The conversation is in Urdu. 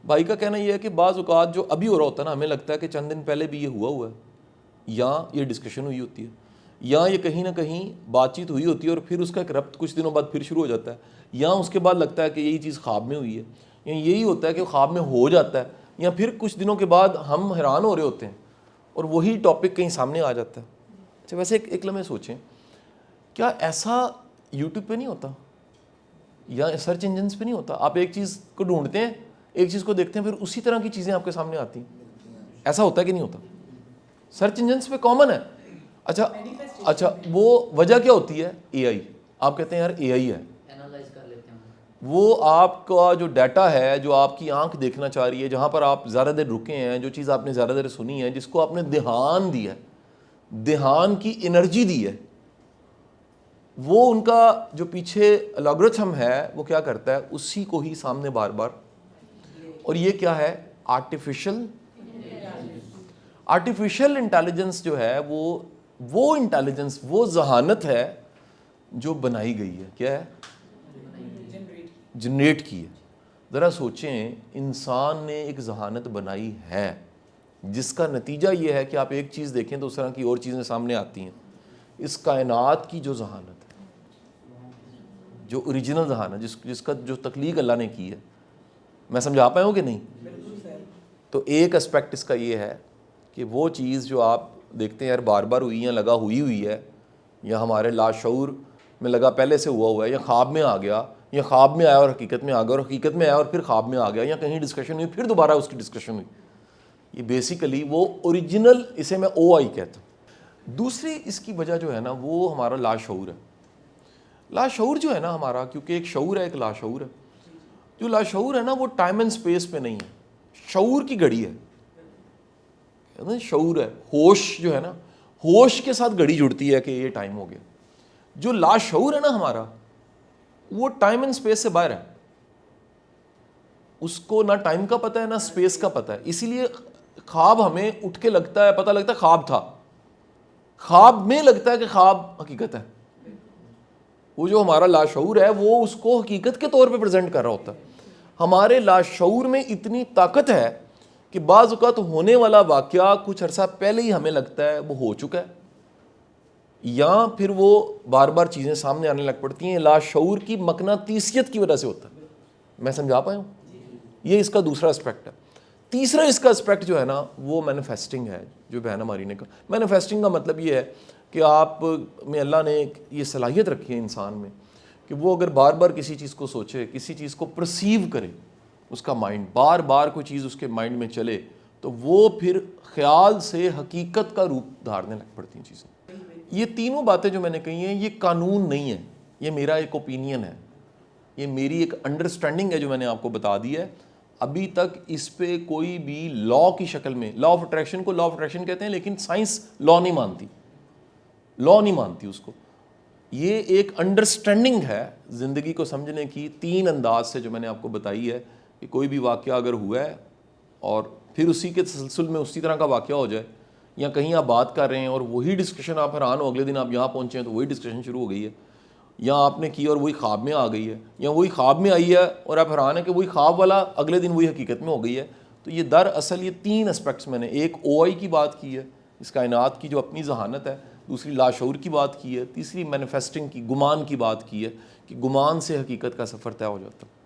بھائی کا کہنا یہ ہے کہ بعض اوقات جو ابھی ہو رہا ہوتا ہے نا، ہمیں لگتا ہے کہ چند دن پہلے بھی یہ ہوا ہے، یا یہ ڈسکشن ہوئی ہوتی ہے، یا یہ کہیں نہ کہیں بات چیت ہوئی ہوتی ہے اور پھر اس کا ایک ربط کچھ دنوں بعد پھر شروع ہو جاتا ہے، یا اس کے بعد لگتا ہے کہ یہی چیز خواب میں ہوئی ہے، یا یہی ہوتا ہے کہ خواب میں ہو جاتا ہے، یا پھر کچھ دنوں کے بعد ہم حیران ہو رہے ہوتے ہیں اور وہی ٹاپک کہیں سامنے آ جاتا ہے۔ اچھا ویسے ایک لمحے سوچیں، کیا ایسا یوٹیوب پہ نہیں ہوتا یا سرچ انجنس پہ نہیں ہوتا؟ آپ ایک چیز کو ڈھونڈتے ہیں، ایک چیز کو دیکھتے ہیں، پھر اسی طرح کی چیزیں آپ کے سامنے آتی ہیں۔ ایسا ہوتا ہے کہ نہیں ہوتا؟ سرچ انجنس پہ کامن ہے۔ اچھا وہ وجہ کیا ہوتی ہے؟ اے آئی۔ آپ کہتے ہیں یار اے آئی ہے، وہ آپ کا جو ڈیٹا ہے، جو آپ کی آنکھ دیکھنا چاہ رہی ہے، جہاں پر آپ زیادہ دیر رکے ہیں، جو چیز آپ نے زیادہ دیر سنی ہے، جس کو آپ نے دھیان دیا ہے، دھیان کی انرجی دی ہے، وہ ان کا جو پیچھے الگورتھم ہے وہ کیا کرتا ہے؟ اسی کو ہی سامنے بار بار۔ اور یہ کیا ہے؟ آرٹیفیشل انٹیلیجنس جو ہے وہ انٹیلیجنس، وہ ذہانت ہے جو بنائی گئی ہے۔ کیا ہے؟ جنریٹ کی ہے۔ ذرا سوچیں، انسان نے ایک ذہانت بنائی ہے جس کا نتیجہ یہ ہے کہ آپ ایک چیز دیکھیں تو اس طرح کی اور چیزیں سامنے آتی ہیں۔ اس کائنات کی جو ذہانت ہے، جو اوریجنل ذہانت، جس کا جو تخلیق اللہ نے کی ہے، میں سمجھا پایا ہوں کہ نہیں؟ تو ایک اسپیکٹ اس کا یہ ہے کہ وہ چیز جو آپ دیکھتے ہیں یار بار بار ہوئی ہے، لگا ہوئی ہے، یا ہمارے لاشعور میں لگا پہلے سے ہوا ہے، یا خواب میں آ گیا، یا خواب میں آیا اور حقیقت میں آ گیا، اور حقیقت میں آیا اور پھر خواب میں آ گیا، یا کہیں ڈسکشن ہوئی پھر دوبارہ اس کی ڈسکشن ہوئی، یہ بیسیکلی وہ اوریجنل، اسے میں او آئی کہتا ہوں۔ دوسری اس کی وجہ جو ہے نا وہ ہمارا لاشعور ہے۔ لاشعور جو ہے نا ہمارا، کیونکہ ایک شعور ہے ایک لاشعور ہے، جو لاشعور ہے نا وہ ٹائم اینڈ سپیس پہ نہیں ہے، شعور کی گھڑی ہے، شعور ہے، ہوش جو ہے نا، ہوش کے ساتھ گھڑی جڑتی ہے کہ یہ ٹائم ہو گیا۔ جو لاشعور ہے نا ہمارا، وہ ٹائم اینڈ سپیس سے باہر ہے، اس کو نہ ٹائم کا پتہ ہے نہ سپیس کا پتہ ہے۔ اسی لیے خواب ہمیں اٹھ کے لگتا ہے، پتہ لگتا ہے خواب تھا، خواب میں لگتا ہے کہ خواب حقیقت ہے۔ وہ جو ہمارا لاشعور ہے وہ اس کو حقیقت کے طور پہ پریزنٹ کر رہا ہوتا ہے۔ ہمارے لاشعور میں اتنی طاقت ہے کہ بعض اوقات ہونے والا واقعہ کچھ عرصہ پہلے ہی ہمیں لگتا ہے وہ ہو چکا ہے، یا پھر وہ بار بار چیزیں سامنے آنے لگ پڑتی ہیں۔ لاشعور کی مقناطیسیت کی وجہ سے ہوتا ہے۔ میں سمجھا پایا ہوں؟ یہ اس کا دوسرا اسپیکٹ ہے۔ تیسرا اس کا اسپیکٹ جو ہے نا وہ مینیفیسٹنگ ہے، جو بہن ہماری نے کہا۔ مینیفیسٹنگ کا مطلب یہ ہے کہ آپ میں اللہ نے یہ صلاحیت رکھی ہے انسان میں کہ وہ اگر بار بار کسی چیز کو سوچے، کسی چیز کو پرسیو کرے، اس کا مائنڈ بار بار کوئی چیز اس کے مائنڈ میں چلے، تو وہ پھر خیال سے حقیقت کا روپ دھارنے لگ پڑتی ہیں چیزیں۔ یہ تینوں باتیں جو میں نے کہی ہیں یہ قانون نہیں ہے، یہ میرا ایک اوپینین ہے، یہ میری ایک انڈرسٹینڈنگ ہے جو میں نے آپ کو بتا دی ہے۔ ابھی تک اس پہ کوئی بھی لا کی شکل میں، لا آف اٹریکشن کو لا آف اٹریکشن کہتے ہیں، لیکن سائنس لا نہیں مانتی اس کو۔ یہ ایک انڈرسٹینڈنگ ہے زندگی کو سمجھنے کی، تین انداز سے جو میں نے آپ کو بتائی ہے کہ کوئی بھی واقعہ اگر ہوا ہے اور پھر اسی کے تسلسل میں اسی طرح کا واقعہ ہو جائے، یا کہیں آپ بات کر رہے ہیں اور وہی ڈسکشن آپ حیران ہو، اگلے دن آپ یہاں پہنچے ہیں تو وہی ڈسکشن شروع ہو گئی ہے، یا آپ نے کی اور وہی خواب میں آ گئی ہے، یا وہی خواب میں آئی ہے اور آپ حیران ہیں کہ وہی خواب والا اگلے دن وہی حقیقت میں ہو گئی ہے۔ تو یہ دراصل یہ تین اسپیکٹس میں نے، ایک او آئی کی بات کی ہے، اس کائنات کی جو اپنی ذہانت ہے، دوسری لاشعور کی بات کی ہے، تیسری مینیفیسٹنگ کی، گمان کی بات کی ہے کہ گمان سے حقیقت کا سفر طے ہو جاتا ہے۔